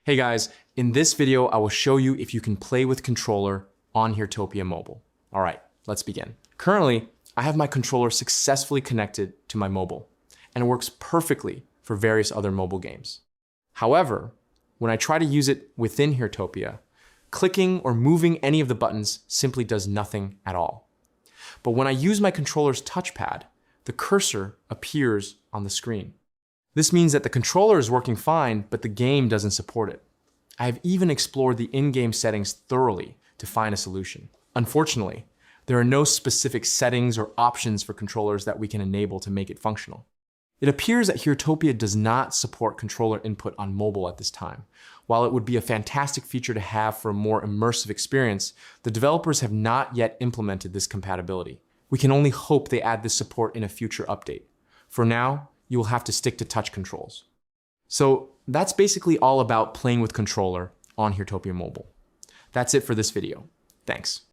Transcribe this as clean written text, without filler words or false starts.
Hey guys, in this video, I will show you if you can play with controller on Heartopia Mobile. All right, let's begin. Currently, I have my controller successfully connected to my mobile, and it works perfectly for various other mobile games. However, when I try to use it within Heartopia, clicking or moving any of the buttons simply does nothing at all. But when I use my controller's touchpad, the cursor appears on the screen. This means that the controller is working fine, but the game doesn't support it. I have even explored the in-game settings thoroughly to find a solution. Unfortunately, there are no specific settings or options for controllers that we can enable to make it functional. It appears that Heartopia does not support controller input on mobile at this time. While it would be a fantastic feature to have for a more immersive experience, the developers have not yet implemented this compatibility. We can only hope they add this support in a future update. For now, you will have to stick to touch controls. So that's basically all about playing with controller on Heartopia Mobile. That's it for this video. Thanks.